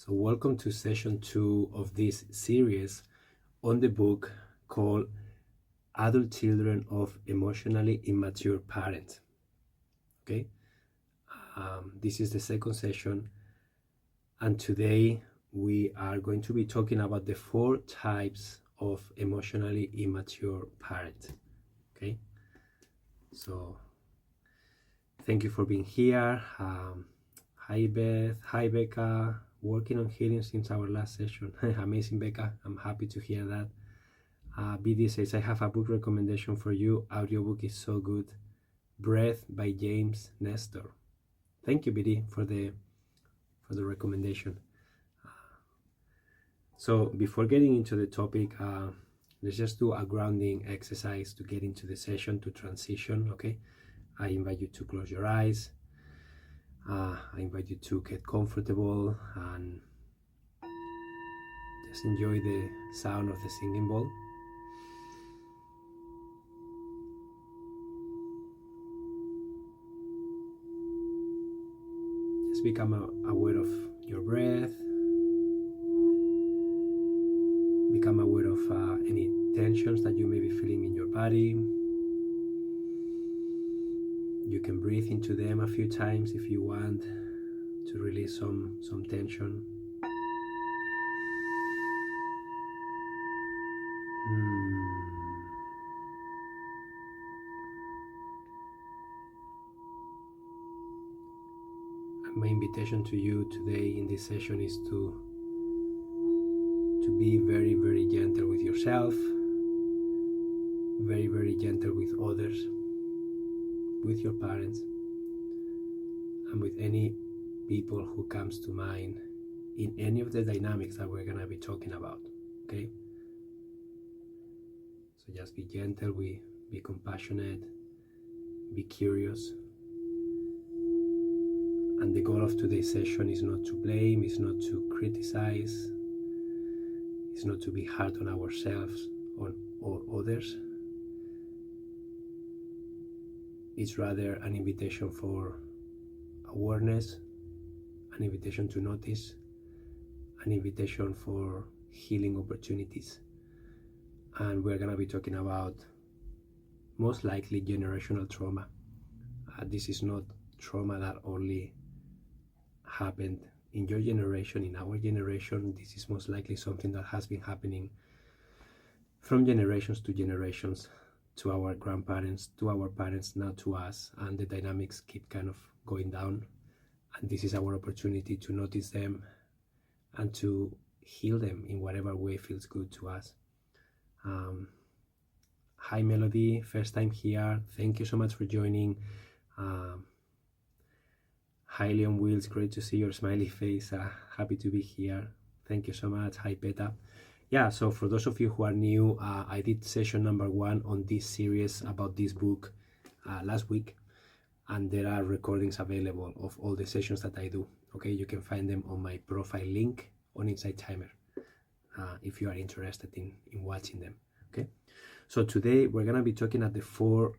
So welcome to session 2 of this series on the book called Adult Children of Emotionally Immature Parents. Okay, this is the second session, and today we are going to be talking about the 4 types of emotionally immature parents. Okay, so thank you for being here. Hi Beth, hi Becca, working on healing since our last session. Amazing, Becca, I'm happy to hear that. BD says, I have a book recommendation for you. Audiobook is so good. Breath by James Nestor. Thank you, BD, for the recommendation. So before getting into the topic, let's just do a grounding exercise to get into the session, to transition. Okay, I invite you to close your eyes. I invite you to get comfortable and just enjoy the sound of the singing bowl. Just become aware of your breath. Become aware of any tensions that you may be feeling in your body. You can breathe into them a few times if you want to release some tension. My invitation to you today in this session is to be very, very gentle with yourself, very, very gentle with others, with your parents, and with any people who comes to mind in any of the dynamics that we're going to be talking about. Okay, so just be gentle, be compassionate, be curious. And the goal of today's session is not to blame, is not to criticize, is not to be hard on ourselves or others. It's rather an invitation for awareness, an invitation to notice, an invitation for healing opportunities. And we're going to be talking about most likely generational trauma. This is not trauma that only happened in your generation, in our generation. This is most likely something that has been happening from generations to generations, to our grandparents, to our parents, now to us, and the dynamics keep kind of going down. And this is our opportunity to notice them and to heal them in whatever way feels good to us. Hi Melody, first time here. Thank you so much for joining. Hi Leon Wills, great to see your smiley face. Happy to be here. Thank you so much. Hi Peta. Yeah, so for those of you who are new, I did session number 1 on this series about this book last week, and there are recordings available of all the sessions that I do. Okay, you can find them on my profile link on Inside Timer if you are interested in watching them. Okay, so today we're gonna be talking at the 4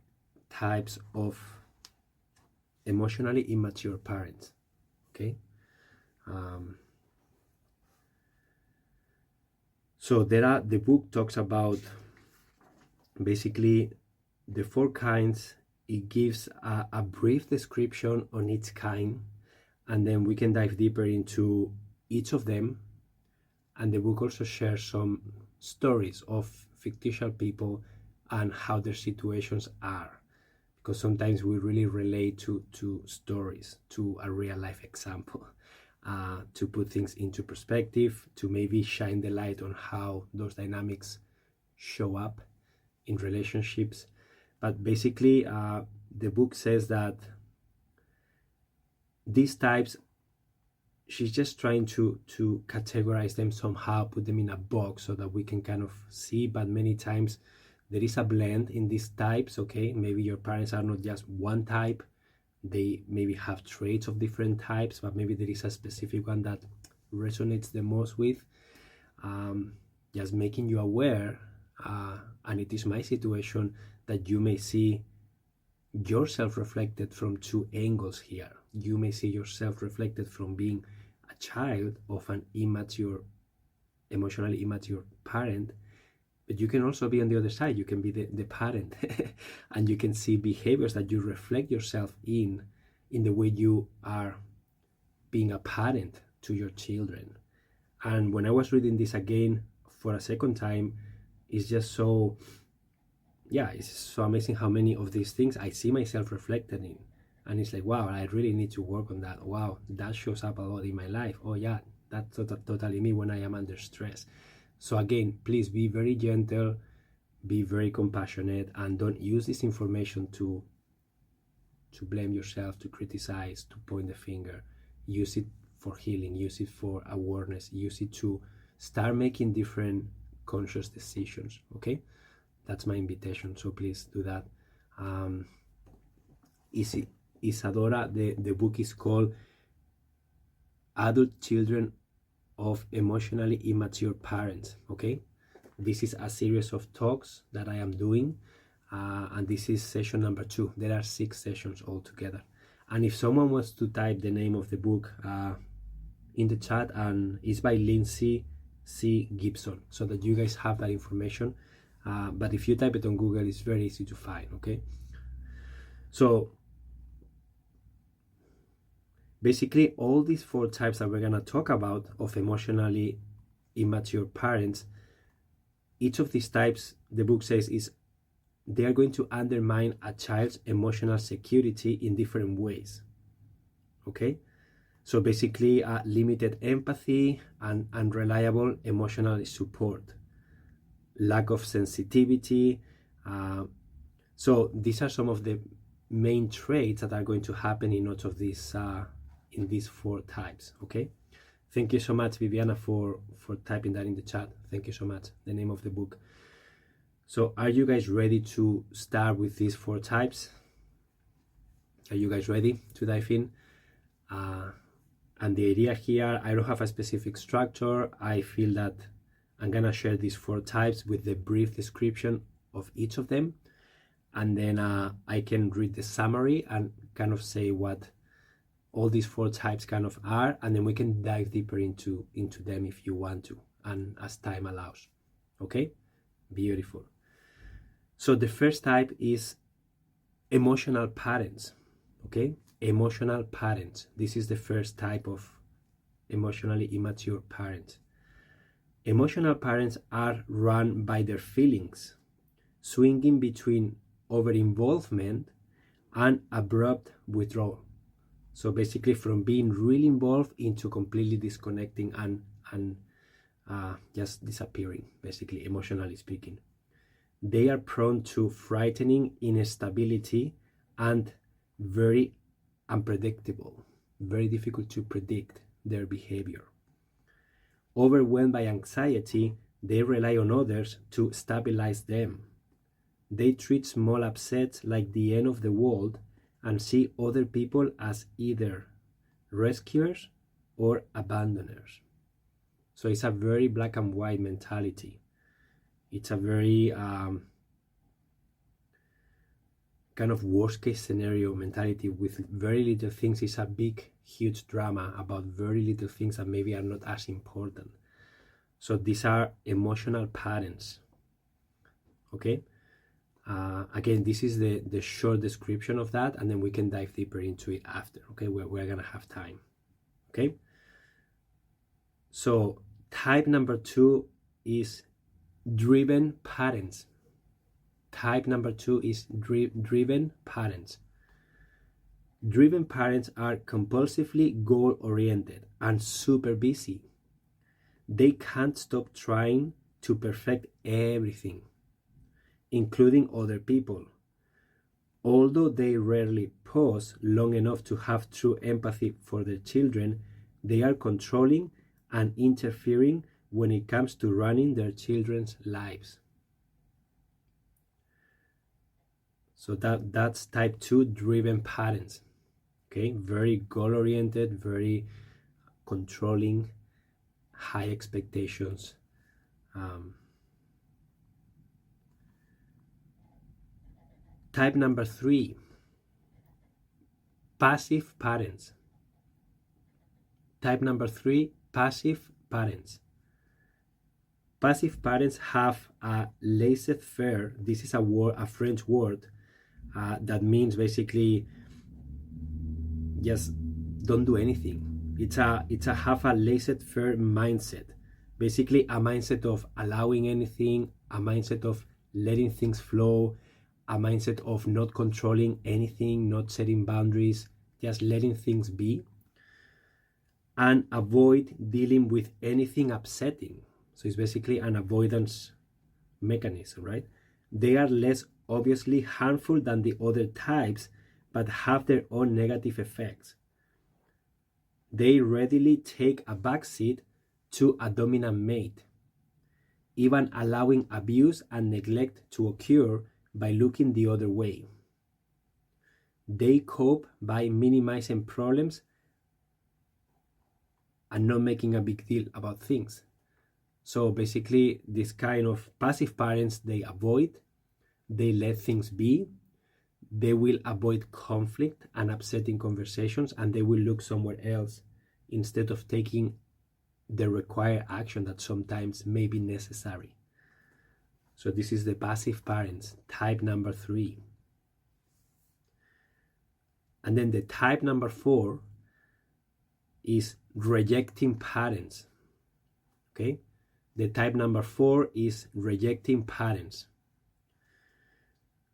types of emotionally immature parents. Okay, so the book talks about basically the 4 kinds. It gives a brief description on each kind, and then we can dive deeper into each of them. And the book also shares some stories of fictitious people and how their situations are, because sometimes we really relate to stories, to a real life example, to put things into perspective, to maybe shine the light on how those dynamics show up in relationships. But basically, the book says that these types, she's just trying to categorize them somehow, put them in a box so that we can kind of see, but many times there is a blend in these types. Okay, maybe your parents are not just one type, they maybe have traits of different types, but maybe there is a specific one that resonates the most with. Just making you aware, and it is my situation, that you may see yourself reflected from 2 angles here. You may see yourself reflected from being a child of an emotionally immature parent. But you can also be on the other side. You can be the parent and you can see behaviors that you reflect yourself in the way you are being a parent to your children. And when I was reading this again for a second time, it's just so, yeah, it's so amazing how many of these things I see myself reflected in. And it's like, wow, I really need to work on that. Wow, that shows up a lot in my life. Oh yeah, that's totally me when I am under stress. So again, please be very gentle, be very compassionate, and don't use this information to blame yourself, to criticize, to point the finger. Use it for healing, use it for awareness, use it to start making different conscious decisions. Okay, that's my invitation. So please do that. Isadora, the book is called Adult Children of Emotionally Immature Parents. Okay, this is a series of talks that I am doing, and this is session number 2. There are 6 sessions altogether. And if someone wants to type the name of the book in the chat, and it's by Lindsay C. Gibson, so that you guys have that information. But if you type it on Google, it's very easy to find. Okay, so basically all these 4 types that we're going to talk about of emotionally immature parents, each of these types, the book says, they are going to undermine a child's emotional security in different ways. Okay, so basically limited empathy and unreliable emotional support, lack of sensitivity. So these are some of the main traits that are going to happen in each of these in these 4 types. Okay, thank you so much, Viviana, for typing that in the chat. Thank you so much. The name of the book. So are you guys ready to start with these 4 types? Are you guys ready to dive in? And the idea here, I don't have a specific structure. I feel that I'm gonna share these 4 types with the brief description of each of them, and then I can read the summary and kind of say what all these 4 types kind of are, and then we can dive deeper into them if you want to, and as time allows. Okay, beautiful. So the first type is emotional parents. Okay, emotional parents. This is the first type of emotionally immature parents. Emotional parents are run by their feelings, swinging between over-involvement and abrupt withdrawal. So basically from being really involved into completely disconnecting and just disappearing, basically, emotionally speaking. They are prone to frightening instability and very unpredictable, very difficult to predict their behavior. Overwhelmed by anxiety, they rely on others to stabilize them. They treat small upsets like the end of the world and see other people as either rescuers or abandoners. So it's a very black and white mentality. It's a very kind of worst case scenario mentality. With very little things, it's a big, huge drama about very little things that maybe are not as important. So these are emotional parents. Okay. Again, this is the short description of that, and then we can dive deeper into it after. Okay, we're gonna have time. Okay. So type number 2 is driven parents. Type number 2 is driven parents. Driven parents are compulsively goal-oriented and super busy. They can't stop trying to perfect everything, including other people. Although they rarely pause long enough to have true empathy for their children, they are controlling and interfering when it comes to running their children's lives. So that's type 2 driven parents. Okay, very goal-oriented, very controlling, high expectations. Type number 3, passive parents. Type number 3, passive parents. Passive parents have a laissez-faire. This is a French word that means basically just don't do anything. It's a have a laissez-faire mindset. Basically a mindset of allowing anything, a mindset of letting things flow, a mindset of not controlling anything, not setting boundaries, just letting things be, and avoid dealing with anything upsetting. So it's basically an avoidance mechanism, right? They are less obviously harmful than the other types, but have their own negative effects. They readily take a backseat to a dominant mate, even allowing abuse and neglect to occur by looking the other way. They cope by minimizing problems and not making a big deal about things. So basically, this kind of passive parents, they avoid, they let things be, they will avoid conflict and upsetting conversations, and they will look somewhere else instead of taking the required action that sometimes may be necessary. So this is the passive parents, type number 3. And then the type number 4 is rejecting parents. Okay? The type number 4 is rejecting parents.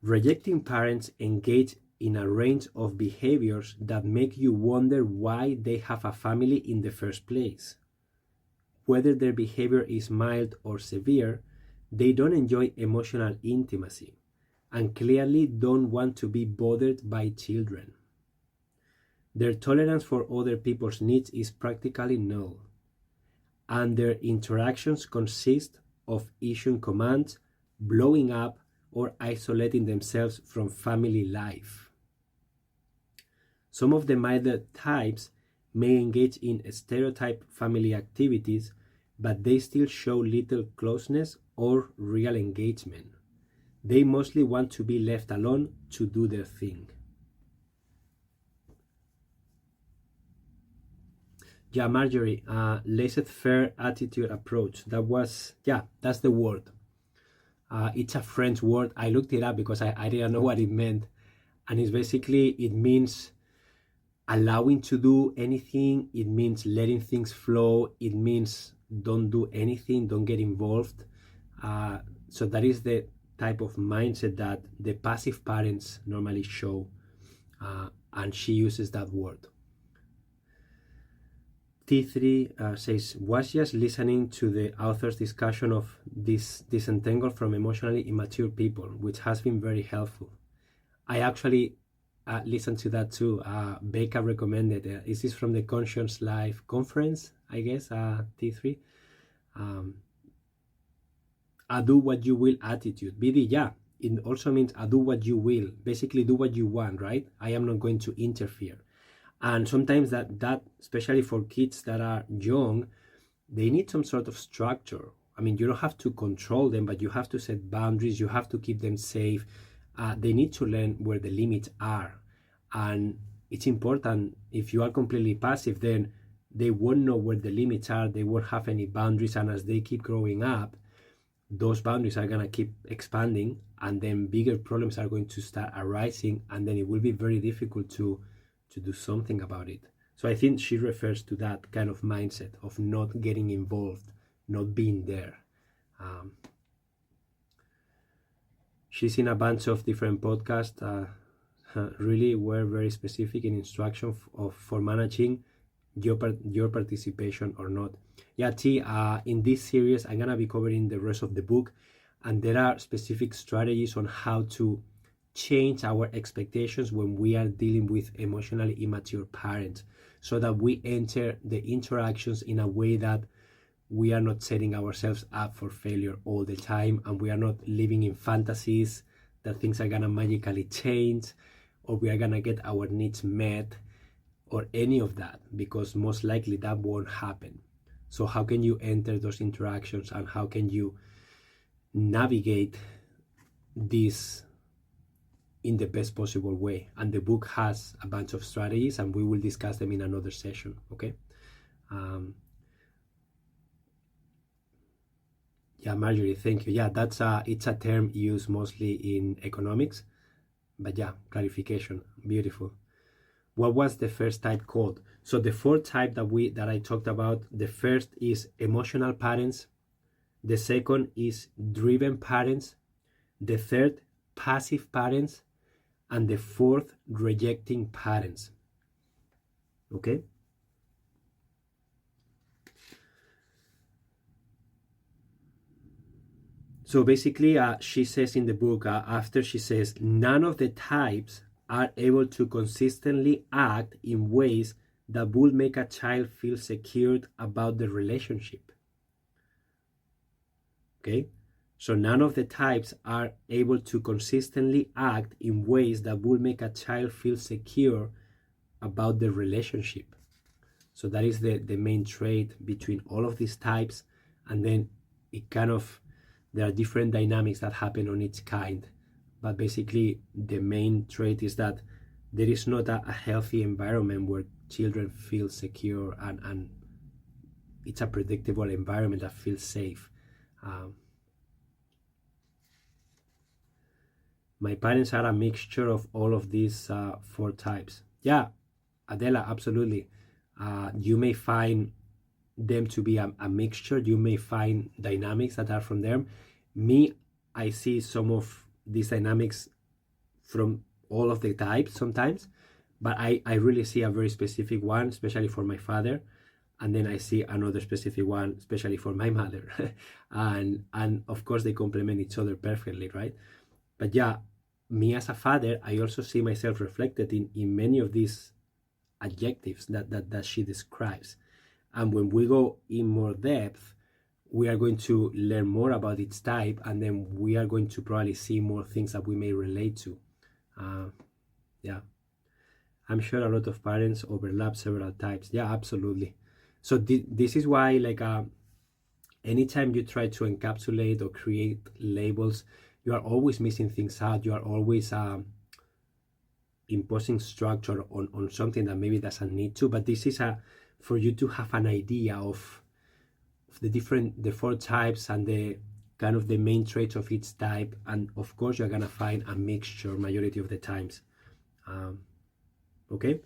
Rejecting parents engage in a range of behaviors that make you wonder why they have a family in the first place. Whether their behavior is mild or severe, they don't enjoy emotional intimacy and clearly don't want to be bothered by children. Their tolerance for other people's needs is practically null, and their interactions consist of issuing commands, blowing up, or isolating themselves from family life. Some of the milder types may engage in stereotype family activities, but they still show little closeness or real engagement. They mostly want to be left alone to do their thing. Yeah, Marjorie, laissez-faire attitude approach. That's the word. It's a French word. I looked it up because I didn't know what it meant. And it means allowing to do anything. It means letting things flow. It means don't do anything, don't get involved. So that is the type of mindset that the passive parents normally show. And she uses that word. T3 says, was just listening to the author's discussion of this disentangle from emotionally immature people, which has been very helpful. I actually listened to that too. Becca recommended it. Is this from the Conscious Life conference, I guess, T3? A do what you will attitude. BD, yeah, it also means a do what you will. Basically, do what you want, right? I am not going to interfere. And sometimes that, especially for kids that are young, they need some sort of structure. I mean, you don't have to control them, but you have to set boundaries. You have to keep them safe. They need to learn where the limits are. And it's important, if you are completely passive, then they won't know where the limits are. They won't have any boundaries. And as they keep growing up, those boundaries are going to keep expanding. And then bigger problems are going to start arising. And then it will be very difficult to do something about it. So I think she refers to that kind of mindset of not getting involved, not being there. She's in a bunch of different podcasts. Really were very specific in instruction for managing your participation or not. Yeah, T, in this series, I'm going to be covering the rest of the book. And there are specific strategies on how to change our expectations when we are dealing with emotionally immature parents, so that we enter the interactions in a way that we are not setting ourselves up for failure all the time, and we are not living in fantasies that things are gonna magically change, or we are gonna get our needs met, or any of that, because most likely that won't happen. So how can you enter those interactions, and how can you navigate this in the best possible way? And the book has a bunch of strategies, and we will discuss them in another session. Okay, Um, yeah, Marjorie, thank you. Yeah, it's a term used mostly in economics, but yeah, clarification, beautiful. What was the first type called? So the fourth type that I talked about, the first is emotional parents, the second is driven parents, the third passive parents, and the fourth rejecting parents. Okay? So basically, she says in the book, after she says, none of the types are able to consistently act in ways that will make a child feel secured about the relationship. Okay? So none of the types are able to consistently act in ways that will make a child feel secure about the relationship. So that is the main trait between all of these types. And then it kind of, there are different dynamics that happen on each kind. But basically, the main trait is that there is not a healthy environment where children feel secure, and it's a predictable environment that feels safe. My parents are a mixture of all of these four types. Yeah, Adela, absolutely. You may find them to be a mixture. You may find dynamics that are from them. Me, I see some of these dynamics from all of the types sometimes, but I really see a very specific one, especially for my father, and then I see another specific one, especially for my mother. and of course they complement each other perfectly, right? But yeah, me as a father, I also see myself reflected in many of these adjectives that she describes. And when we go in more depth, we are going to learn more about its type, and then we are going to probably see more things that we may relate to. Yeah, I'm sure a lot of parents overlap several types. Yeah, absolutely. So this is why, like, anytime you try to encapsulate or create labels, you are always missing things out. You are always imposing structure on something that maybe doesn't need to. But this is for you to have an idea of the four types and the kind of the main traits of each type. And of course, you're gonna find a mixture majority of the times. Okay.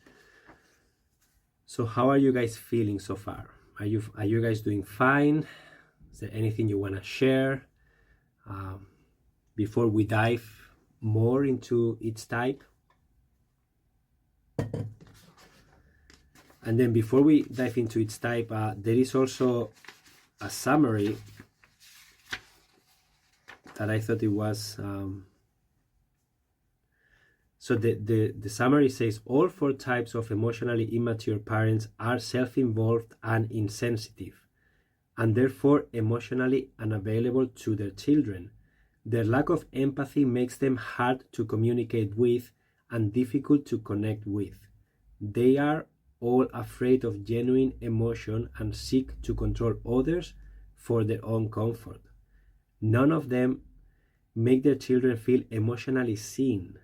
So how are you guys feeling so far? Are you guys doing fine? Is there anything you want to share before we dive more into each type? And then before we dive into each type, there is also a summary that I thought it was. So the summary says all four types of emotionally immature parents are self-involved and insensitive, and therefore emotionally unavailable to their children. Their lack of empathy makes them hard to communicate with and difficult to connect with. They are all afraid of genuine emotion and seek to control others for their own comfort. None of them make their children feel emotionally seen.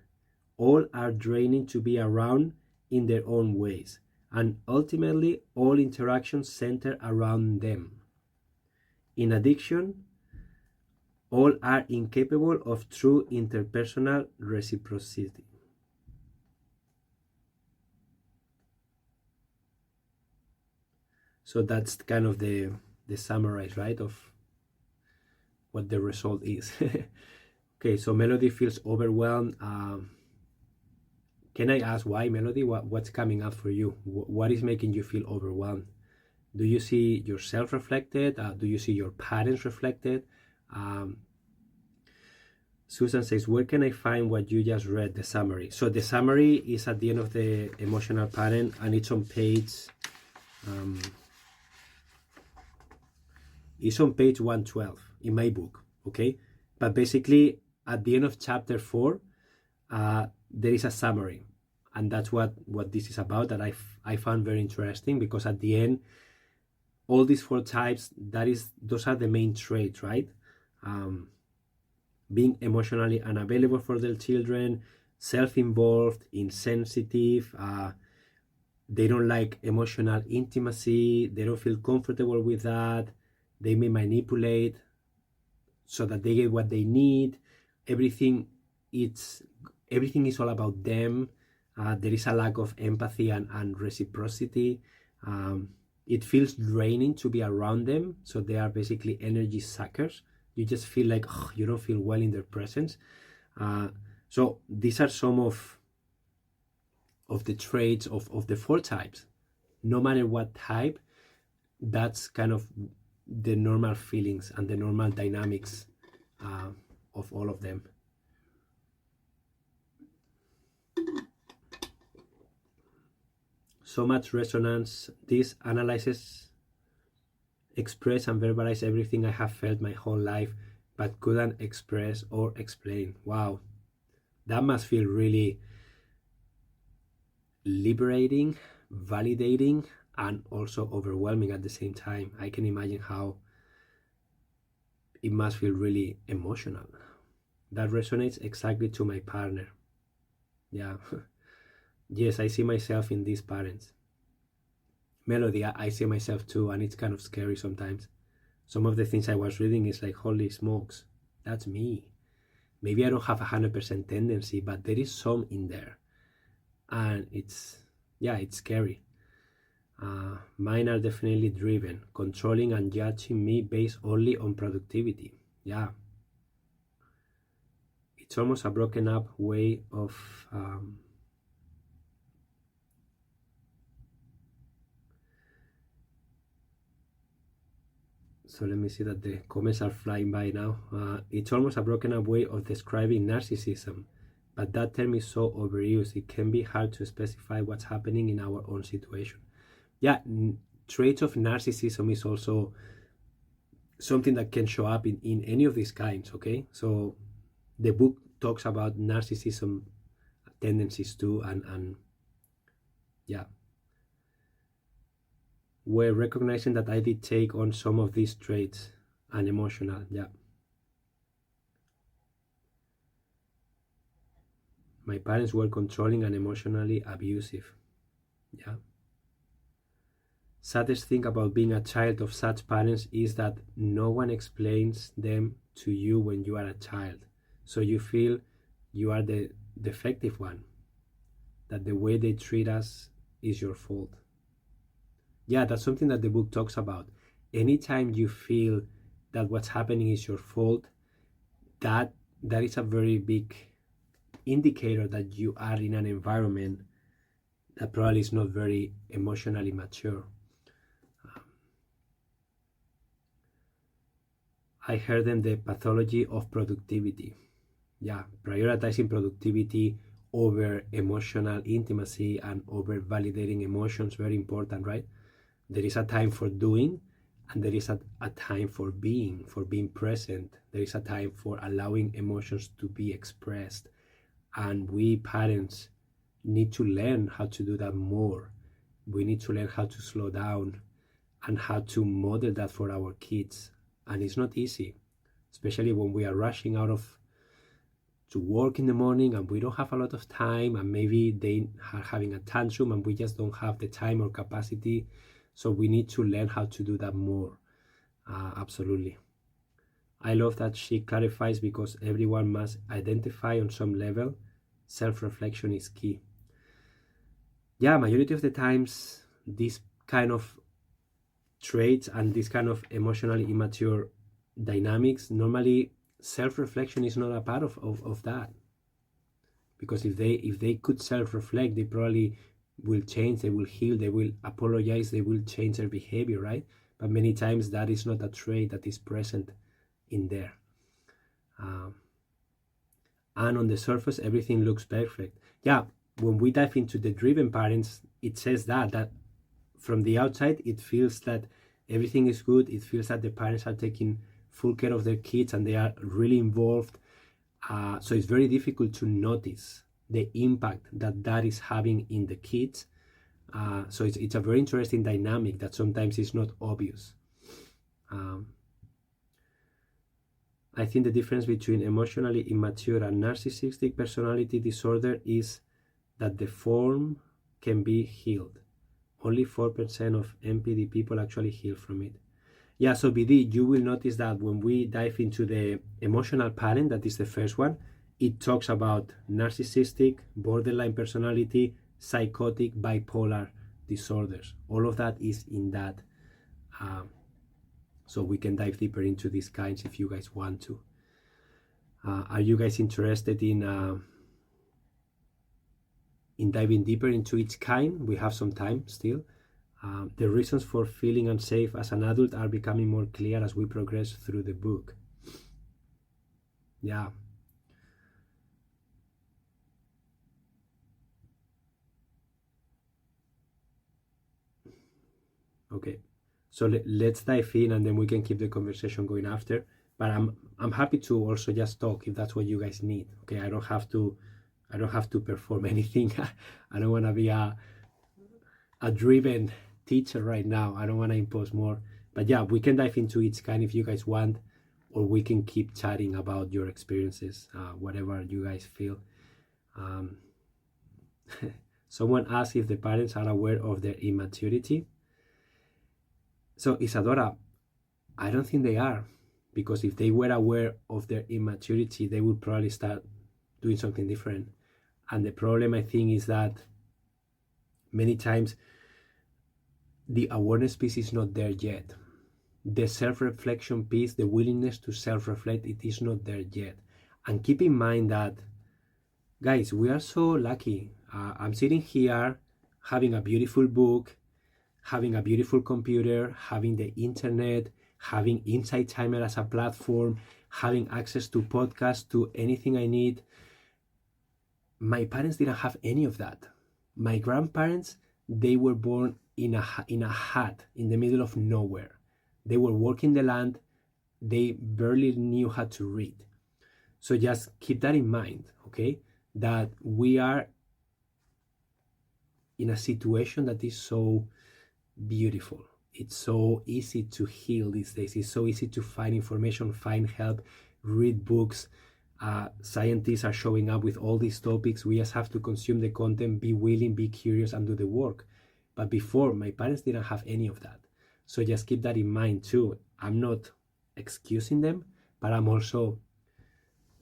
All are draining to be around in their own ways, and ultimately all interactions center around them. In addition, all are incapable of true interpersonal reciprocity. So that's kind of the summary, right, of what the result is. Okay, so Melody feels overwhelmed. Can I ask why, Melody? What's coming up for you? What is making you feel overwhelmed? Do you see yourself reflected? Do you see your parents reflected? Susan says, where can I find what you just read, the summary? So the summary is at the end of the emotional parent, and it's on page it's on page 112 in my book, okay? But basically, at the end of chapter 4, there is a summary, and that's what this is about, that I found very interesting, because at the end, all these four types, those are the main traits, right? Being emotionally unavailable for their children, self-involved, insensitive, They don't like emotional intimacy. They don't feel comfortable with that. They may manipulate so that they get what they need. Everything it's everything is all about them. There is a lack of empathy and reciprocity. It feels draining to be around them, so they are basically energy suckers. You just feel like you don't feel well in their presence. So these are some of the traits of the 4 types. No matter what type, that's kind of the normal feelings and the normal dynamics of all of them. So much resonance. This analyzes, express and verbalize everything I have felt my whole life but couldn't express or explain. Wow, that must feel really liberating, validating, and also overwhelming at the same time. I can imagine how it must feel really emotional. That resonates exactly to my partner. Yeah. Yes, I see myself in these parents. Melody, I see myself too, and it's kind of scary sometimes. Some of the things I was reading is like, holy smokes, that's me. Maybe I don't have 100% tendency, but there is some in there. And it's scary. Mine are definitely driven, controlling and judging me based only on productivity. Yeah. It's almost a broken up way of so let me see that the comments are flying by now. It's almost a broken up way of describing narcissism, but that term is so overused, it can be hard to specify what's happening in our own situation. Yeah, traits of narcissism is also something that can show up in any of these kinds, okay? So the book talks about narcissism tendencies too, and yeah. We're recognizing that I did take on some of these traits and emotional, yeah. My parents were controlling and emotionally abusive, yeah. Saddest thing about being a child of such parents is that no one explains them to you when you are a child. So you feel you are the defective one, that the way they treat us is your fault. Yeah, that's something that the book talks about. Anytime you feel that what's happening is your fault, that is a very big indicator that you are in an environment that probably is not very emotionally mature. I heard them the pathology of productivity. Yeah, prioritizing productivity over emotional intimacy and over validating emotions, very important, right? There is a time for doing, and there is a time for being present. There is a time for allowing emotions to be expressed. And we parents need to learn how to do that more. We need to learn how to slow down and how to model that for our kids. And it's not easy, especially when we are rushing out of to work in the morning and we don't have a lot of time, and maybe they are having a tantrum and we just don't have the time or capacity. So we need to learn how to do that more. Absolutely. I love that she clarifies, because everyone must identify on some level. Self-reflection is key. Yeah, majority of the times, these kind of traits and this kind of emotionally immature dynamics, normally self-reflection is not a part of that. Because if they could self-reflect, they probably will change, they will heal, they will apologize, they will change their behavior, right? But many times that is not a trait that is present in there. And on the surface, everything looks perfect. Yeah, when we dive into the driven parents, it says that from the outside, it feels that everything is good. It feels that the parents are taking full care of their kids and they are really involved. So it's very difficult to notice the impact that is having in the kids. So it's a very interesting dynamic that sometimes is not obvious. I think the difference between emotionally immature and narcissistic personality disorder is that the form can be healed. Only 4% of MPD people actually heal from it. Yeah, so BD, you will notice that when we dive into the emotional parent, that is the first one, it talks about narcissistic, borderline personality, psychotic, bipolar disorders. All of that is in that. So we can dive deeper into these kinds if you guys want to. Are you guys interested in diving deeper into each kind? We have some time still. The reasons for feeling unsafe as an adult are becoming more clear as we progress through the book. Yeah. Okay. So let's dive in, and then we can keep the conversation going after. But I'm happy to also just talk if that's what you guys need. Okay, I don't have to perform anything. I don't want to be a driven teacher right now. I don't want to impose more. But yeah, we can dive into each kind if you guys want, or we can keep chatting about your experiences, whatever you guys feel. Someone asked if the parents are aware of their immaturity. So Isadora, I don't think they are, because if they were aware of their immaturity, they would probably start doing something different. And the problem, I think, is that many times the awareness piece is not there yet. The self-reflection piece, the willingness to self-reflect, it is not there yet. And keep in mind that, guys, we are so lucky. I'm sitting here having a beautiful book, having a beautiful computer, having the internet, having Insight Timer as a platform, having access to podcasts, to anything I need. My parents didn't have any of that. My grandparents, they were born in a hut in the middle of nowhere. They were working the land. They barely knew how to read. So just keep that in mind, okay? That we are in a situation that is so beautiful. It's so easy to heal these days. It's so easy to find information, find help, read books. Scientists are showing up with all these topics. We just have to consume the content, be willing, be curious, and do the work. But before, my parents didn't have any of that. So just keep that in mind too. I'm not excusing them, but I'm also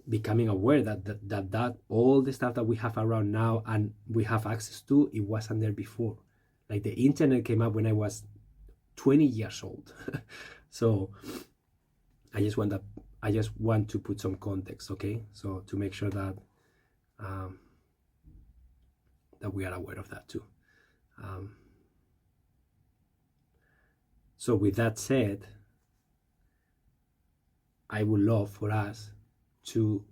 becoming aware that all the stuff that we have around now and we have access to, it wasn't there before. Like the internet came up when I was 20 years old. So I just want to put some context, okay? So to make sure that that we are aware of that too. So with that said, I would love for us to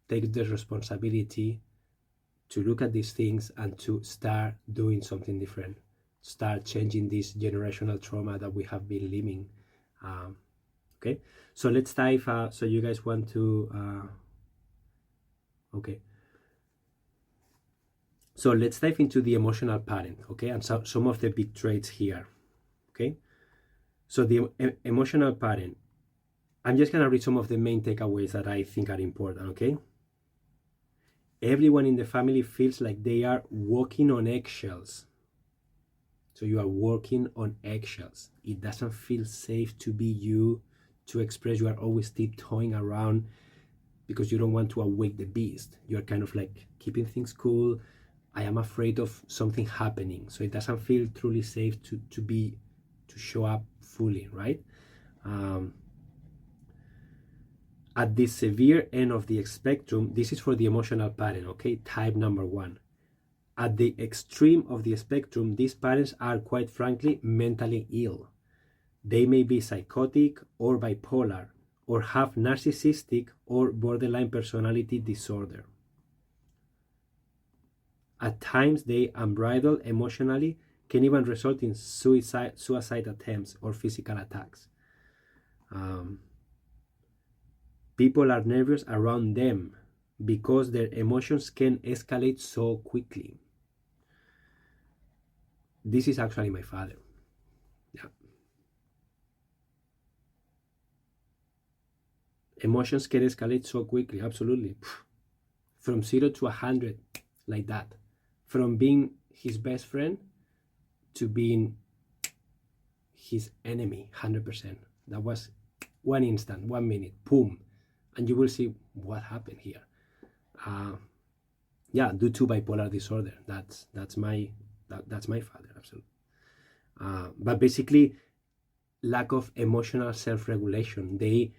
take the responsibility to look at these things and to start doing something different, start changing this generational trauma that we have been living. Okay, so let's dive. So you guys want to? Okay. So let's dive into the emotional parent. Okay, and so, some of the big traits here. Okay, so the emotional parent. I'm just gonna read some of the main takeaways that I think are important. Okay. Everyone in the family feels like they are walking on eggshells. So you are walking on eggshells. It doesn't feel safe to be you, to express. You are always tiptoeing around because you don't want to awake the beast. You're kind of like keeping things cool. I am afraid of something happening. So it doesn't feel truly safe to show up fully, right? At the severe end of the spectrum, this is for the emotional parent, okay? Type number 1. At the extreme of the spectrum, these parents are, quite frankly, mentally ill. They may be psychotic or bipolar, or have narcissistic or borderline personality disorder. At times, they unbridled emotionally, can even result in suicide attempts or physical attacks. People are nervous around them because their emotions can escalate so quickly. This is actually my father. Yeah. Emotions can escalate so quickly, absolutely. From 0 to 100, like that. From being his best friend to being his enemy 100%. That was one instant, 1 minute, boom, and you will see what happened here. Yeah, due to bipolar disorder. That's my father, absolutely. But basically, lack of emotional self-regulation. They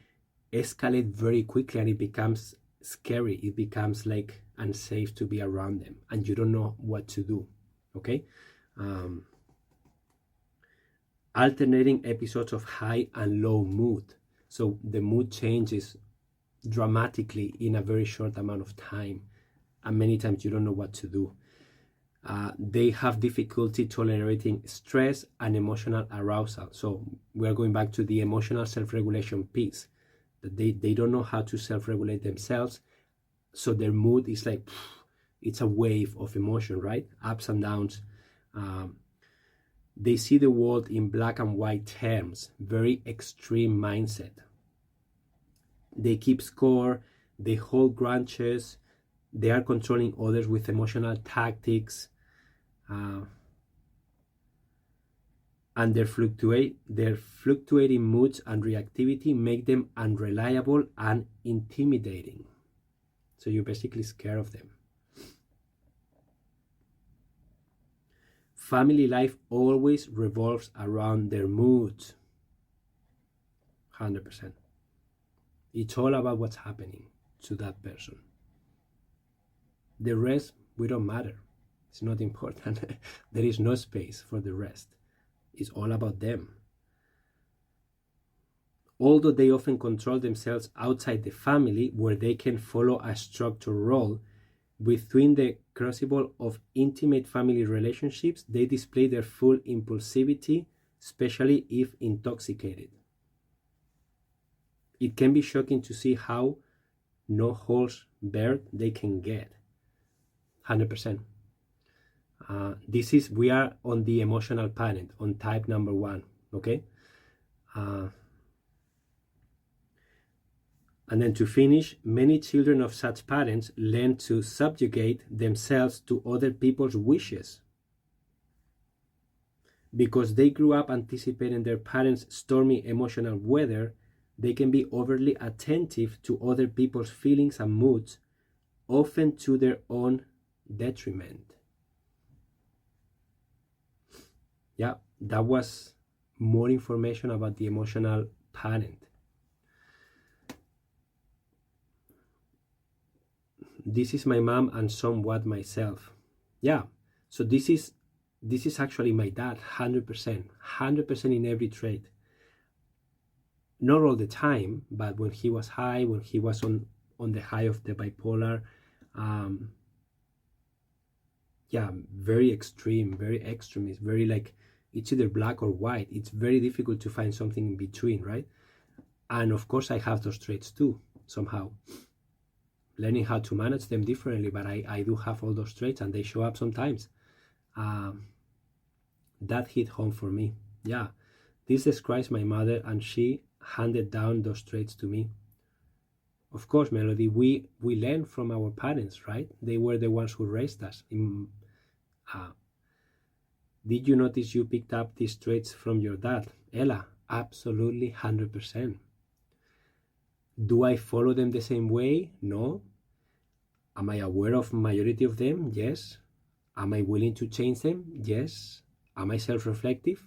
escalate very quickly, and it becomes scary. It becomes like unsafe to be around them, and you don't know what to do. Okay. Alternating episodes of high and low mood. So the mood changes dramatically in a very short amount of time, and many times you don't know what to do. They have difficulty tolerating stress and emotional arousal. So we are going back to the emotional self-regulation piece, that they don't know how to self-regulate themselves. So their mood is like, it's a wave of emotion, right? Ups and downs. They see the world in black and white terms, very extreme mindset. They keep score, they hold grudges, they are controlling others with emotional tactics, and their fluctuating moods and reactivity make them unreliable and intimidating. So you're basically scared of them. Family life always revolves around their moods. 100%. It's all about what's happening to that person. The rest, we don't matter. It's not important. There is no space for the rest. It's all about them. Although they often control themselves outside the family, where they can follow a structured role, within the crucible of intimate family relationships, they display their full impulsivity, especially if intoxicated. It can be shocking to see how no holds barred they can get. 100%. We are on the emotional parent, on type number 1, okay? And then to finish, many children of such parents learn to subjugate themselves to other people's wishes. Because they grew up anticipating their parents' stormy emotional weather, they can be overly attentive to other people's feelings and moods, often to their own detriment. Yeah, that was more information about the emotional parent. This is my mom and somewhat myself. Yeah, so this is actually my dad, 100% in every trait. Not all the time, but when he was high, when he was on the high of the bipolar, yeah, very extreme, very extremist, very like, it's either black or white. It's very difficult to find something in between, right? And of course I have those traits too, somehow. Learning how to manage them differently, but I do have all those traits, and they show up sometimes. That hit home for me. Yeah, this describes my mother, and she handed down those traits to me. Of course, Melody, we learn from our parents, right? They were the ones who raised us. Did you notice you picked up these traits from your dad? Ella, absolutely 100%. Do I follow them the same way? No. Am I aware of majority of them? Yes. Am I willing to change them? Yes. Am I self-reflective?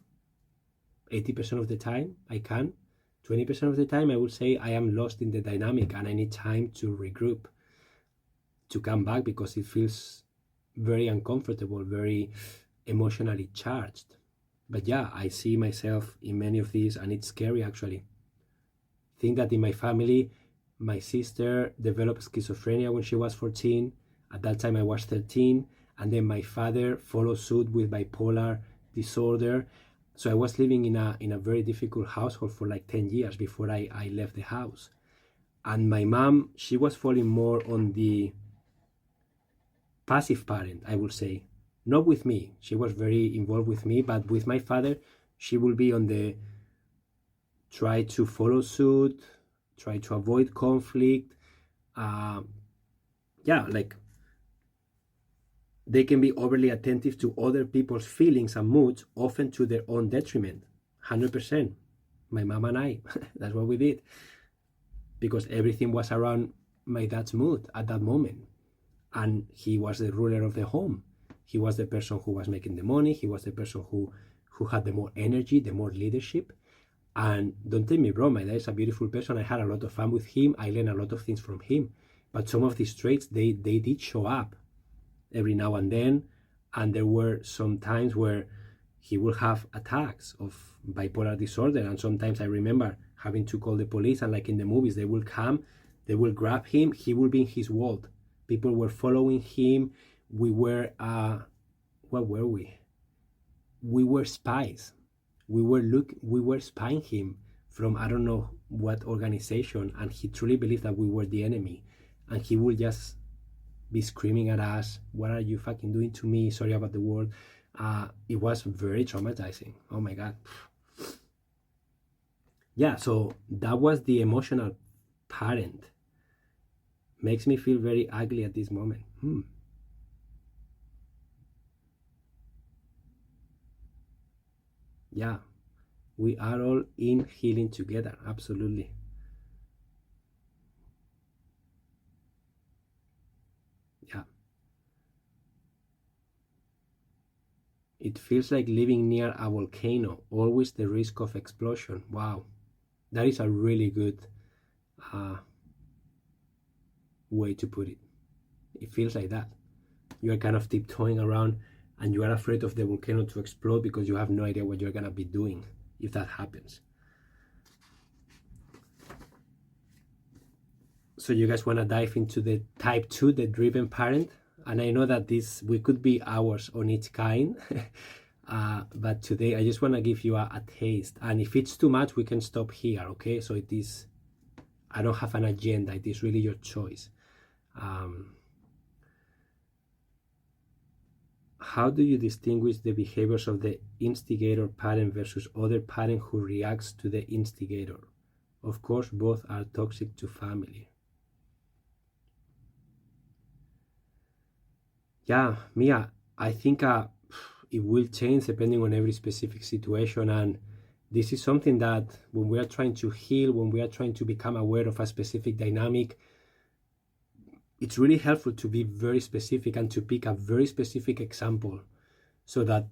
80% of the time I can. 20% of the time I would say I am lost in the dynamic and I need time to regroup, to come back, because it feels very uncomfortable, very emotionally charged. But yeah, I see myself in many of these, and it's scary actually. I think that in my family, my sister developed schizophrenia when she was 14. At that time I was 13, and then my father followed suit with bipolar disorder. So I was living in a very difficult household for like 10 years before I left the house. And my mom, she was falling more on the passive parent, I would say. Not with me. She was very involved with me, but with my father, she will be on the try to follow suit, try to avoid conflict. Yeah, like They can be overly attentive to other people's feelings and moods, often to their own detriment. 100%. My mom and I, that's what we did. Because everything was around my dad's mood at that moment. And he was the ruler of the home. He was the person who was making the money. He was the person who had the more energy, the more leadership. And don't take me wrong, my dad is a beautiful person. I had a lot of fun with him. I learned a lot of things from him. But some of these traits, they did show up every now and then. And there were some times where he will have attacks of bipolar disorder. And sometimes I remember having to call the police, and like in the movies, they will come, they will grab him, he will be in his world. People were following him. We were, what were we? We were spies. We were spying him from I don't know what organization, and he truly believed that we were the enemy. And he would just be screaming at us, "What are you fucking doing to me? Sorry about the word." It was very traumatizing. Oh my God. Yeah, so that was the emotional parent. Makes me feel very ugly at this moment. Yeah, we are all in healing together. Absolutely. Yeah. It feels like living near a volcano, always the risk of explosion. Wow. That is a really good way to put it. It feels like that. You are kind of tiptoeing around and you are afraid of the volcano to explode because you have no idea what you're going to be doing if that happens. So you guys want to dive into the type 2, the driven parent? And I know that we could be hours on each kind. But today I just want to give you a taste. And if it's too much, we can stop here, okay? So I don't have an agenda. It is really your choice. How do you distinguish the behaviors of the instigator parent versus other parent who reacts to the instigator? Of course, both are toxic to family. Yeah, Mia, I think it will change depending on every specific situation. And this is something that when we are trying to heal, when we are trying to become aware of a specific dynamic, it's really helpful to be very specific and to pick a very specific example so that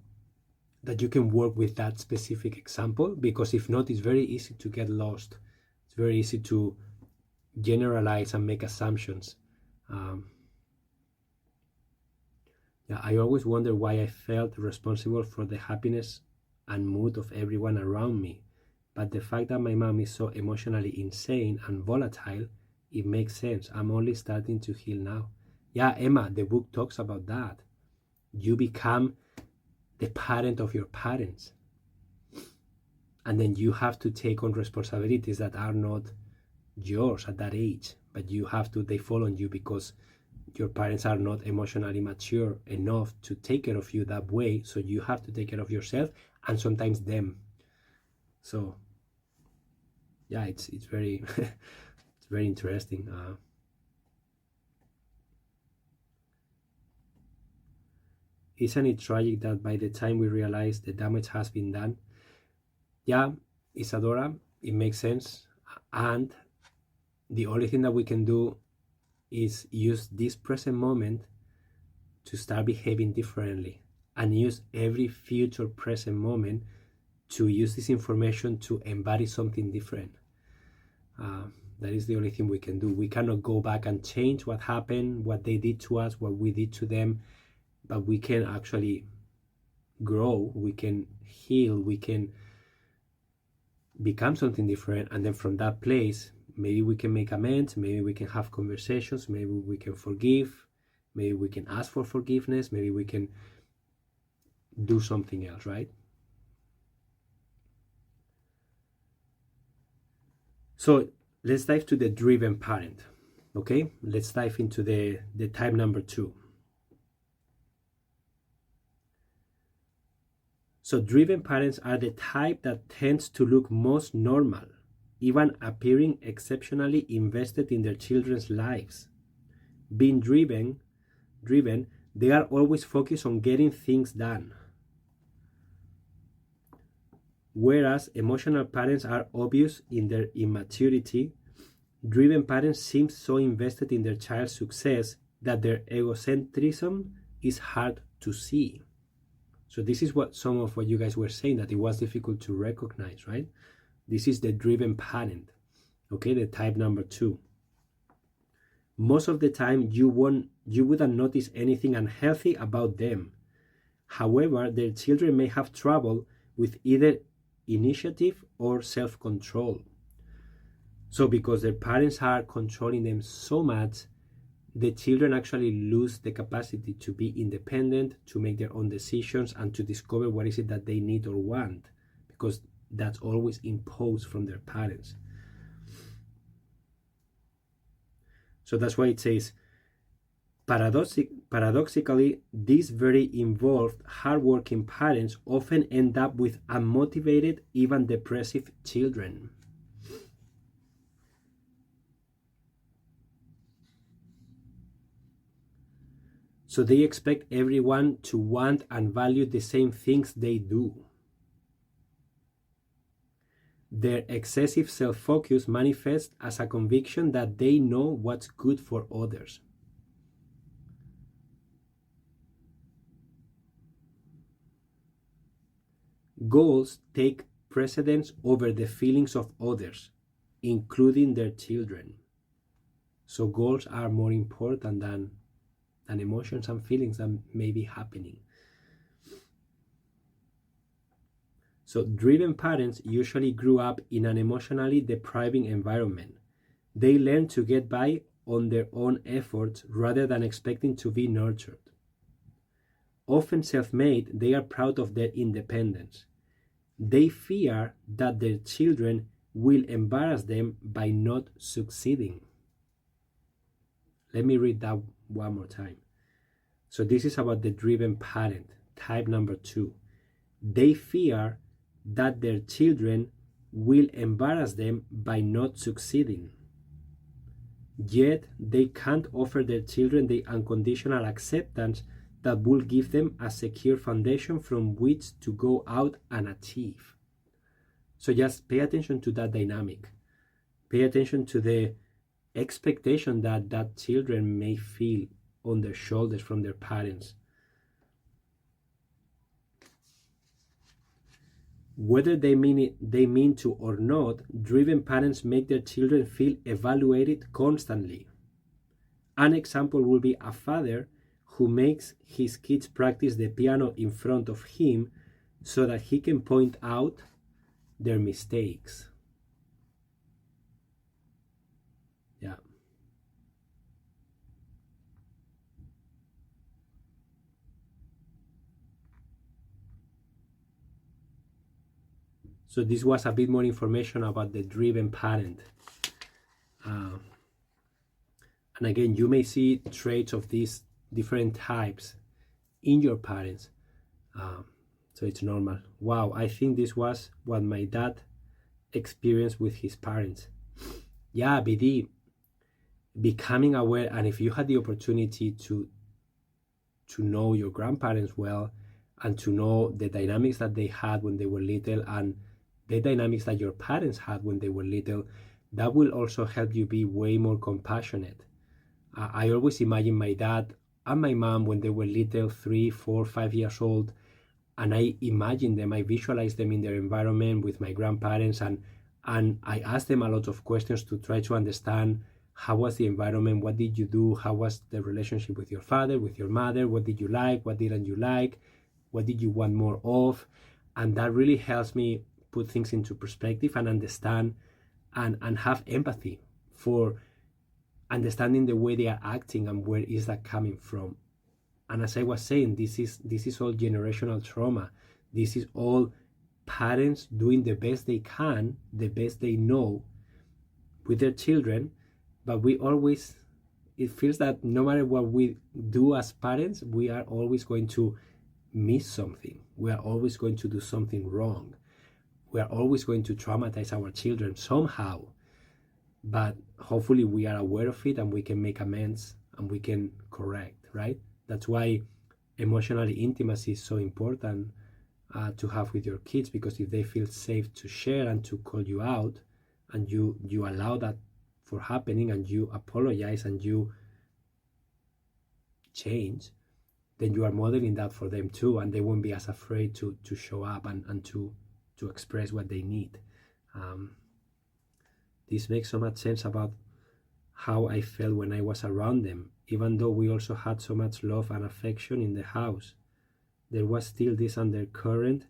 you can work with that specific example, because if not, it's very easy to get lost. It's very easy to generalize and make assumptions. Yeah, I always wonder why I felt responsible for the happiness and mood of everyone around me. But the fact that my mom is so emotionally insane and volatile, it makes sense. I'm only starting to heal now. Yeah, Emma, the book talks about that. You become the parent of your parents. And then you have to take on responsibilities that are not yours at that age. But they fall on you because your parents are not emotionally mature enough to take care of you that way. So you have to take care of yourself and sometimes them. So yeah, it's very it's very interesting. Isn't it tragic that by the time we realize the damage has been done? Yeah, Isadora, it makes sense. And the only thing that we can do is use this present moment to start behaving differently, and use every future present moment to use this information to embody something different. That is the only thing we can do. We cannot go back and change what happened, what they did to us, what we did to them, but we can actually grow, we can heal, we can become something different. And then from that place, maybe we can make amends, maybe we can have conversations, maybe we can forgive, maybe we can ask for forgiveness, maybe we can do something else, right? So let's dive to the driven parent, okay? Let's dive into the type number 2. So driven parents are the type that tends to look most normal, even appearing exceptionally invested in their children's lives. Being driven They are always focused on getting things done. Whereas emotional parents are obvious in their immaturity, driven parents seem so invested in their child's success that their egocentrism is hard to see. So this is what some of what you guys were saying, that it was difficult to recognize, right? This is the driven parent, okay, the type number 2. Most of the time, you wouldn't notice anything unhealthy about them. However, their children may have trouble with either initiative or self-control. So because their parents are controlling them so much, the children actually lose the capacity to be independent, to make their own decisions, and to discover what is it that they need or want, because that's always imposed from their parents. So that's why it says, paradoxically, these very involved, hardworking parents often end up with unmotivated, even depressive children. So they expect everyone to want and value the same things they do. Their excessive self-focus manifests as a conviction that they know what's good for others. Goals take precedence over the feelings of others, including their children. So goals are more important than emotions and feelings that may be happening. So driven parents usually grew up in an emotionally depriving environment. They learn to get by on their own efforts rather than expecting to be nurtured. Often self-made, they are proud of their independence. They fear that their children will embarrass them by not succeeding. Let me read that one more time. So this is about the driven parent, type number 2. They fear that their children will embarrass them by not succeeding. Yet they can't offer their children the unconditional acceptance that will give them a secure foundation from which to go out and achieve. So just pay attention to that dynamic. Pay attention to the expectation that children may feel on their shoulders from their parents. Whether they mean to or not, driven parents make their children feel evaluated constantly. An example will be a father who makes his kids practice the piano in front of him so that he can point out their mistakes. Yeah. So this was a bit more information about the driven parent. And again, you may see traits of these different types in your parents. So it's normal. Wow, I think this was what my dad experienced with his parents. Yeah, BD, becoming aware, and if you had the opportunity to know your grandparents well, and to know the dynamics that they had when they were little, and the dynamics that your parents had when they were little, that will also help you be way more compassionate. I always imagine my dad and my mom when they were little, 3, 4, 5 years old, and I imagine them, I visualize them in their environment with my grandparents, and I ask them a lot of questions to try to understand how was the environment, what did you do, how was the relationship with your father, with your mother, what did you like, what didn't you like, what did you want more of, and that really helps me put things into perspective and understand and have empathy for understanding the way they are acting and where is that coming from. And as I was saying, this is all generational trauma. This is all parents doing the best they can, the best they know with their children, but it feels that no matter what we do as parents, we are always going to miss something. We are always going to do something wrong. We are always going to traumatize our children somehow. But hopefully we are aware of it and we can make amends and we can correct, right? That's why emotionally intimacy is so important to have with your kids, because if they feel safe to share and to call you out, and you allow that for happening, and you apologize and you change, then you are modeling that for them too, and they won't be as afraid to show up and to express what they need. This makes so much sense about how I felt when I was around them. Even though we also had so much love and affection in the house, there was still this undercurrent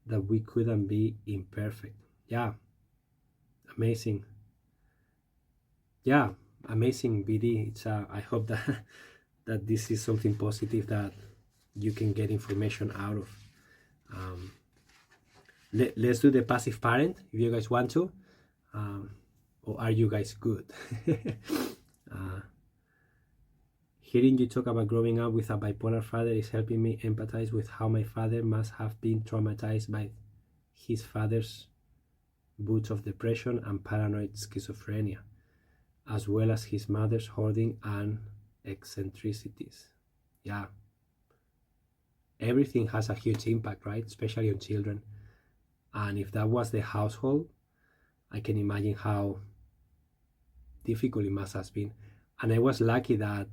that we couldn't be imperfect. Yeah, amazing. Yeah, amazing, BD. It's I hope that that this is something positive that you can get information out of. Let's do the passive parent if you guys want to. Or are you guys good? Hearing you talk about growing up with a bipolar father is helping me empathize with how my father must have been traumatized by his father's bouts of depression and paranoid schizophrenia, as well as his mother's hoarding and eccentricities. Yeah. Everything has a huge impact, right? Especially on children. And if that was the household, I can imagine how difficult it must have been. And I was lucky that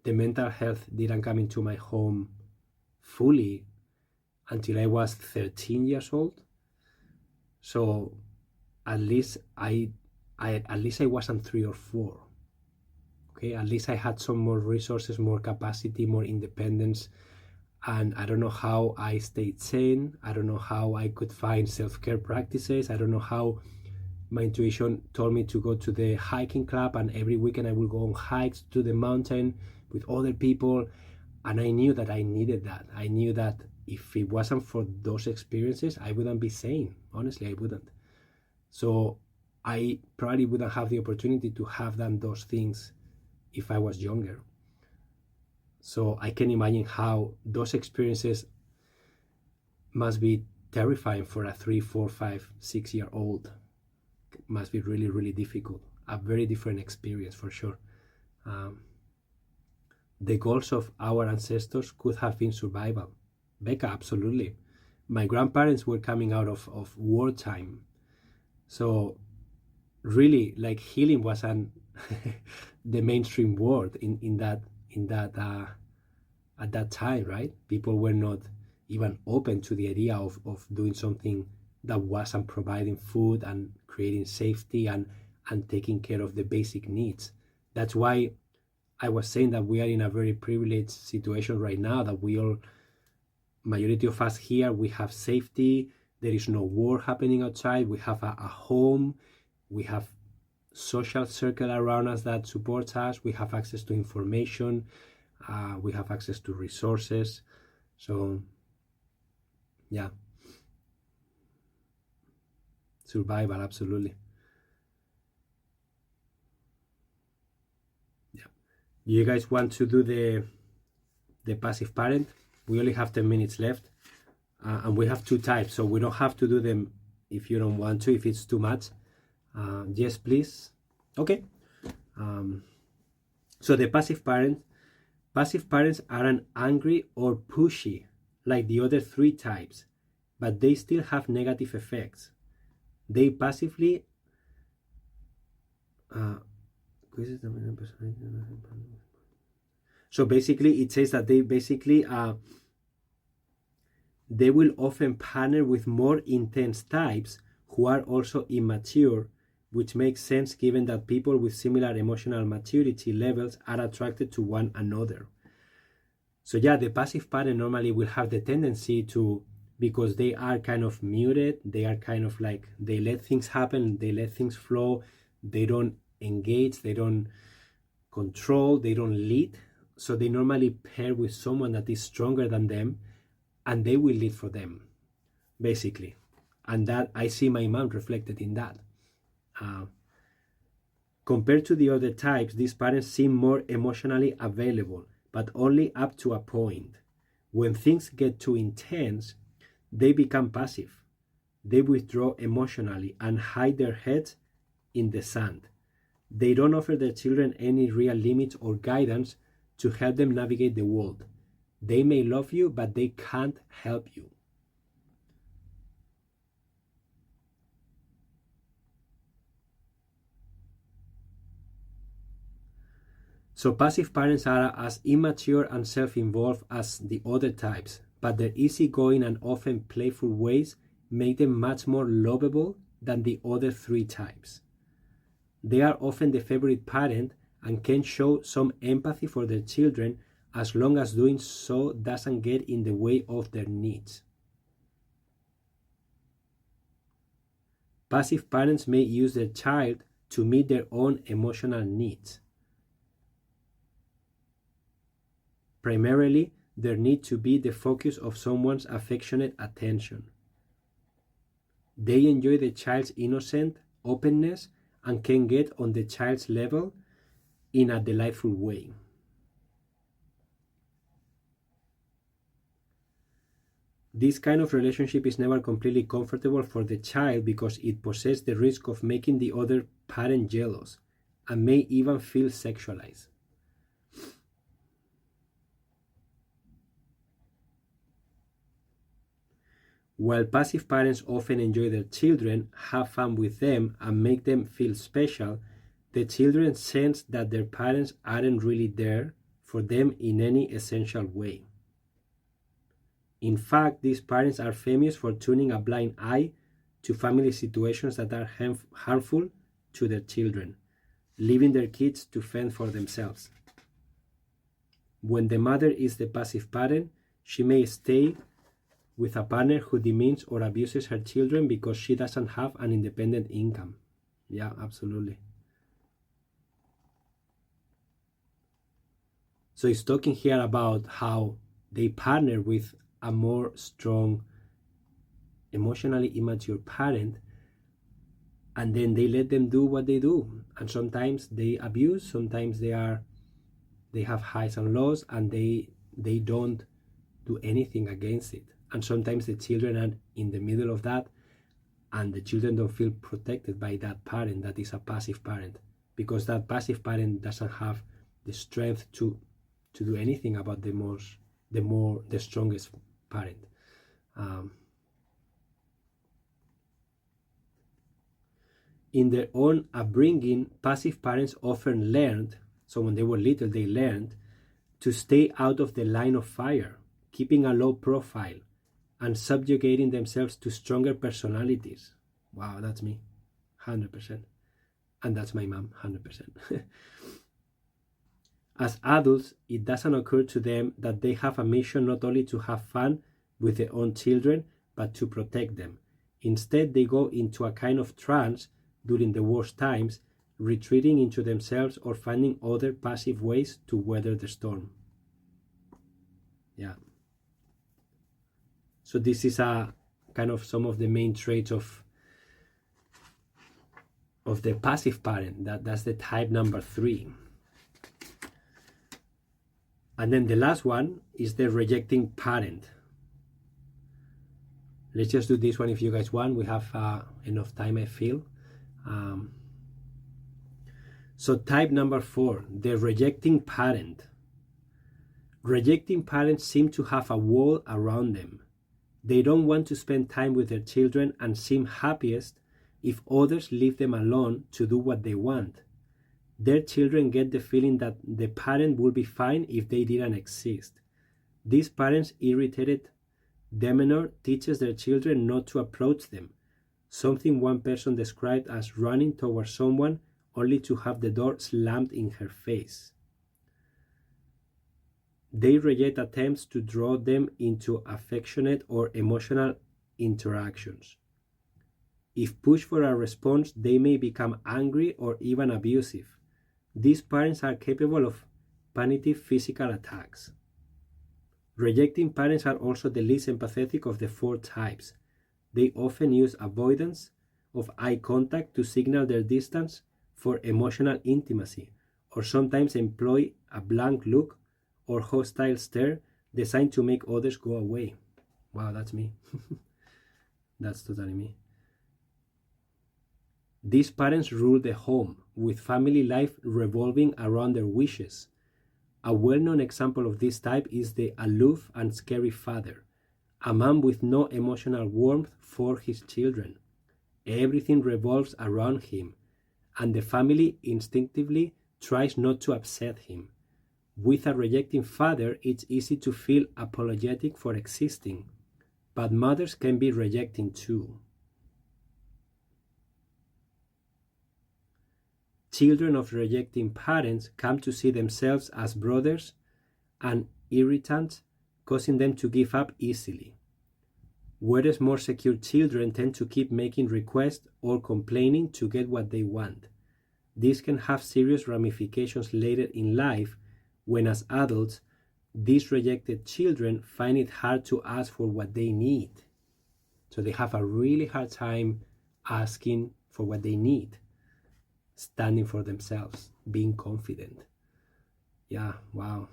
the mental health didn't come into my home fully until I was 13 years old. So at least I wasn't 3 or 4. Okay, at least I had some more resources, more capacity, more independence. And I don't know how I stayed sane. I don't know how I could find self-care practices. I don't know how my intuition told me to go to the hiking club, and every weekend I will go on hikes to the mountain with other people. And I knew that I needed that. I knew that if it wasn't for those experiences, I wouldn't be sane. Honestly, I wouldn't. So I probably wouldn't have the opportunity to have done those things if I was younger. So I can imagine how those experiences must be terrifying for a 3, 4, 5, 6-year-old. Must be really, really difficult. A very different experience for sure. The goals of our ancestors could have been survival. Becca, absolutely. My grandparents were coming out of wartime. So really, like, healing wasn't the mainstream word in that at that time, right? People were not even open to the idea of doing something that wasn't providing food and creating safety and taking care of the basic needs. That's why I was saying that we are in a very privileged situation right now, that we all, majority of us here, we have safety. There is no war happening outside. We have a home. We have social circle around us that supports us. We have access to information. We have access to resources. So yeah, survival, absolutely. Yeah, you guys want to do the passive parent? We only have 10 minutes left, and we have 2 types, so we don't have to do them if you don't want to, if it's too much. Yes, please. Okay. So the passive parents aren't angry or pushy like the other 3 types, but they still have negative effects. They passively so basically it says that they will often partner with more intense types who are also immature, which makes sense given that people with similar emotional maturity levels are attracted to one another. So yeah, the passive parent normally will have the tendency to, because they are kind of muted, they are kind of like, they let things happen, they let things flow, they don't engage, they don't control, they don't lead. So they normally pair with someone that is stronger than them, and they will lead for them, basically. And that, I see my mom reflected in that. Compared to the other types, these parents seem more emotionally available, but only up to a point. When things get too intense, they become passive. They withdraw emotionally and hide their heads in the sand. They don't offer their children any real limits or guidance to help them navigate the world. They may love you, but they can't help you. So passive parents are as immature and self-involved as the other types, but their easygoing and often playful ways make them much more lovable than the other three types. They are often the favorite parent and can show some empathy for their children as long as doing so doesn't get in the way of their needs. Passive parents may use their child to meet their own emotional needs. Primarily, their need to be the focus of someone's affectionate attention. They enjoy the child's innocent openness and can get on the child's level in a delightful way. This kind of relationship is never completely comfortable for the child because it poses the risk of making the other parent jealous and may even feel sexualized. While passive parents often enjoy their children, have fun with them, and make them feel special, the children sense that their parents aren't really there for them in any essential way. In fact, these parents are famous for turning a blind eye to family situations that are harmful to their children, leaving their kids to fend for themselves. When the mother is the passive parent, she may stay with a partner who demeans or abuses her children because she doesn't have an independent income. Yeah, absolutely. So it's talking here about how they partner with a more strong, emotionally immature parent, and then they let them do what they do. And sometimes they abuse, sometimes they have highs and lows, and they don't do anything against it. And sometimes the children are in the middle of that, and the children don't feel protected by that parent that is a passive parent, because that passive parent doesn't have the strength to do anything about the strongest parent. In their own upbringing, passive parents often learned, so when they were little, they learned to stay out of the line of fire, keeping a low profile, and subjugating themselves to stronger personalities. Wow, that's me, 100%. And that's my mom, 100%. As adults, it doesn't occur to them that they have a mission not only to have fun with their own children, but to protect them. Instead, they go into a kind of trance during the worst times, retreating into themselves or finding other passive ways to weather the storm. Yeah. So this is a kind of some of the main traits of the passive parent. That's the type number 3. And then the last one is the rejecting parent. Let's just do this one if you guys want. We have enough time, I feel. So type number 4, the rejecting parent. Rejecting parents seem to have a wall around them. They don't want to spend time with their children and seem happiest if others leave them alone to do what they want. Their children get the feeling that the parent would be fine if they didn't exist. These parents' irritated demeanor teaches their children not to approach them, something one person described as running towards someone only to have the door slammed in her face. They reject attempts to draw them into affectionate or emotional interactions. If pushed for a response, they may become angry or even abusive. These parents are capable of punitive physical attacks. Rejecting parents are also the least empathetic of the 4 types. They often use avoidance of eye contact to signal their distance for emotional intimacy, or sometimes employ a blank look or hostile stare designed to make others go away. Wow, that's me. That's totally me. These parents rule the home, with family life revolving around their wishes. A well-known example of this type is the aloof and scary father, a man with no emotional warmth for his children. Everything revolves around him, and the family instinctively tries not to upset him. With a rejecting father, it's easy to feel apologetic for existing, but mothers can be rejecting too. Children of rejecting parents come to see themselves as brothers and irritants, causing them to give up easily. Whereas more secure children tend to keep making requests or complaining to get what they want. This can have serious ramifications later in life when, as adults, these rejected children find it hard to ask for what they need. So they have a really hard time asking for what they need, standing for themselves, being confident. Yeah, wow.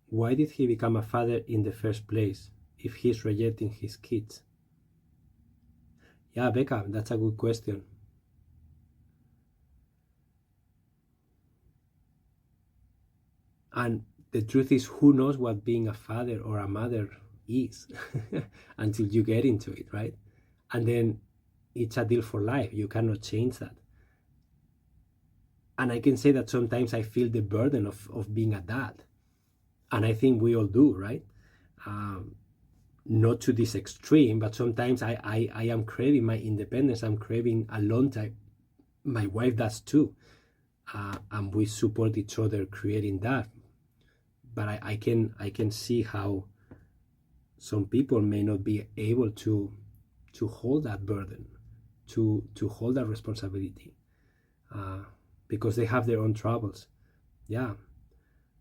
Why did he become a father in the first place if he's rejecting his kids? Yeah, Becca, that's a good question. And the truth is, who knows what being a father or a mother is until you get into it, right? And then it's a deal for life. You cannot change that. And I can say that sometimes I feel the burden of being a dad. And I think we all do, right? Not to this extreme, but sometimes I am craving my independence. I'm craving alone time. My wife does too. And we support each other creating that. But I can see how some people may not be able to hold that burden, to hold that responsibility, because they have their own troubles. Yeah.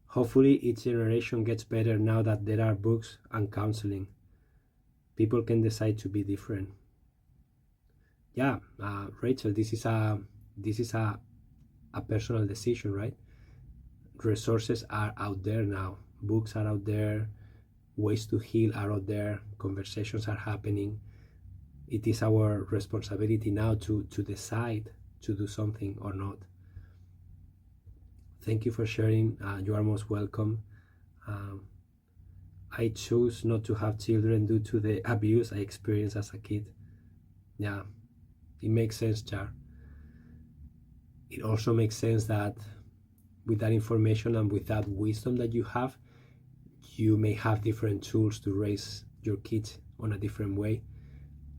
Hopefully each generation gets better now that there are books and counseling. People can decide to be different. Yeah, Rachel, this is a personal decision, right? Resources are out there now. Books are out there. Ways to heal are out there. Conversations are happening. It is our responsibility now to decide to do something or not. Thank you for sharing. You are most welcome. I chose not to have children due to the abuse I experienced as a kid. Yeah, it makes sense, Char. It also makes sense that with that information and with that wisdom that you have, you may have different tools to raise your kids on a different way.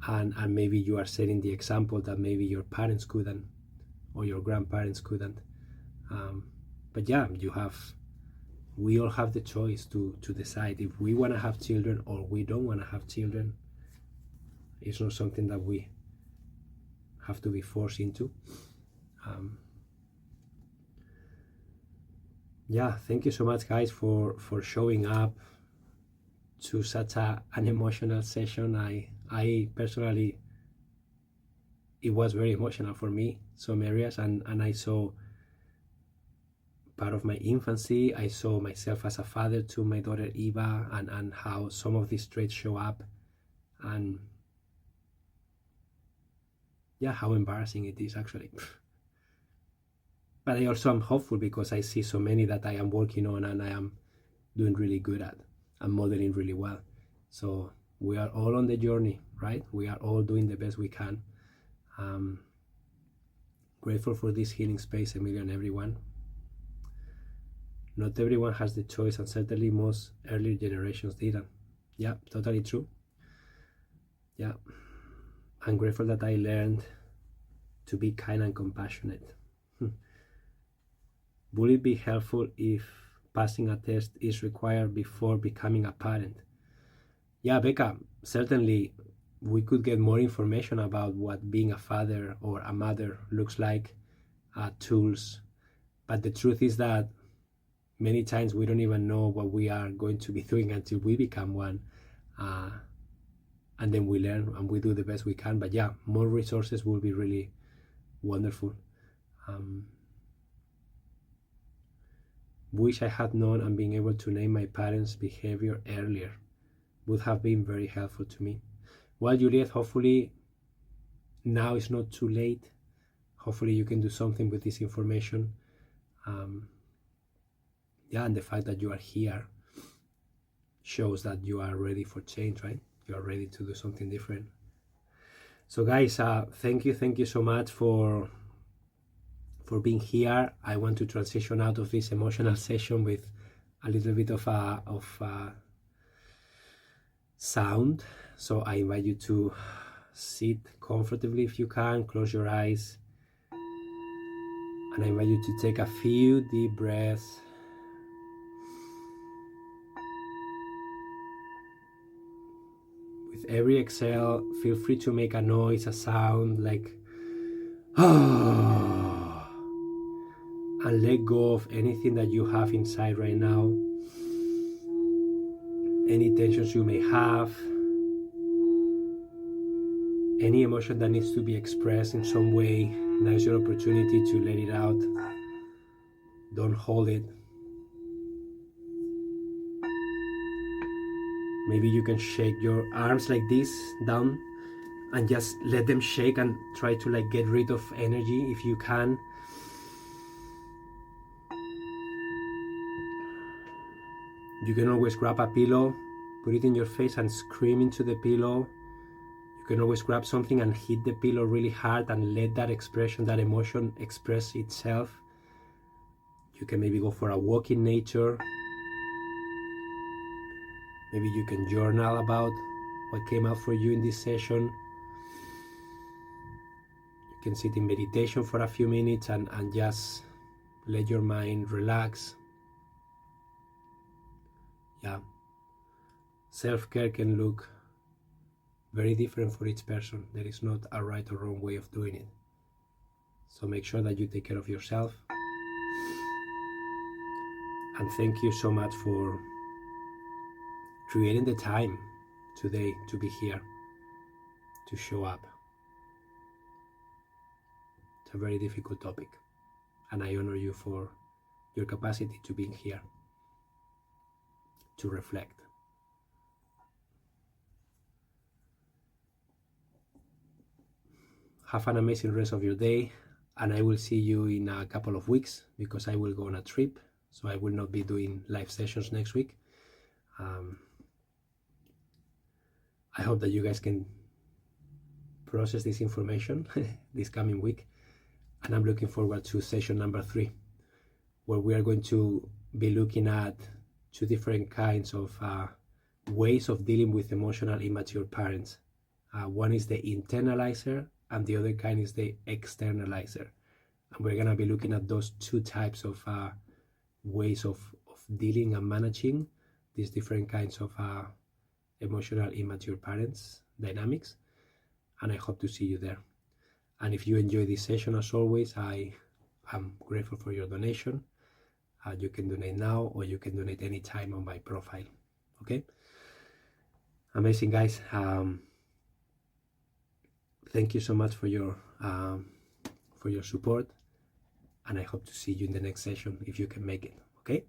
And maybe you are setting the example that maybe your parents couldn't or your grandparents couldn't. But yeah, we all have the choice to decide if we want to have children or we don't want to have children. It's not something that we have to be forced into. Yeah, thank you so much, guys, for showing up to such an emotional session. I personally, it was very emotional for me, some areas, and I saw part of my infancy. I saw myself as a father to my daughter Eva, and how some of these traits show up, and yeah, how embarrassing it is actually. But I also am hopeful because I see so many that I am working on and I am doing really good at and modeling really well. So we are all on the journey, right? We are all doing the best we can. Grateful for this healing space, Emilio, and everyone. Not everyone has the choice, and certainly most earlier generations didn't. Yeah, totally true. Yeah, I'm grateful that I learned to be kind and compassionate. Would it be helpful if passing a test is required before becoming a parent? Yeah, Becca, certainly we could get more information about what being a father or a mother looks like, tools. But the truth is that many times we don't even know what we are going to be doing until we become one. And then we learn and we do the best we can. But yeah, more resources will be really wonderful. Wish I had known and being able to name my parents' behavior earlier would have been very helpful to me. Well, Juliet, hopefully now it's not too late. hopefully you can do something with this information. Yeah, and the fact that you are here shows that you are ready for change, right? You are ready to do something different. So guys, thank you so much for being here. I want to transition out of this emotional session with a little bit of sound. So I invite you to sit comfortably if you can, close your eyes, and I invite you to take a few deep breaths. With every exhale, feel free to make a noise, a sound like and let go of anything that you have inside right now, any tensions you may have, any emotion that needs to be expressed in some way. Now is your opportunity to let it out. Don't hold it. Maybe you can shake your arms like this down and just let them shake and try to like get rid of energy if you can. You can always grab a pillow, put it in your face and scream into the pillow. You can always grab something and hit the pillow really hard and let that expression, that emotion express itself. You can maybe go for a walk in nature. Maybe you can journal about what came out for you in this session. You can sit in meditation for a few minutes and just let your mind relax. Yeah. Self-care can look very different for each person. There is not a right or wrong way of doing it. So make sure that you take care of yourself. And thank you so much for creating the time today to be here, to show up. It's a very difficult topic, and I honor you for your capacity to be here, to reflect. Have an amazing rest of your day, and I will see you in a couple of weeks because I will go on a trip, so I will not be doing live sessions next week. I hope that you guys can process this information this coming week, and I'm looking forward to session number 3, where we are going to be looking at 2 different kinds of ways of dealing with emotional immature parents. One is the internalizer and the other kind is the externalizer, and we're going to be looking at those 2 types of ways of dealing and managing these different kinds of emotional immature parents dynamics, and I hope to see you there. And if you enjoy this session, as always, I am grateful for your donation. You can donate now or you can donate anytime on my profile. Okay, amazing guys. Thank you so much for your support, and I hope to see you in the next session if you can make it. Okay.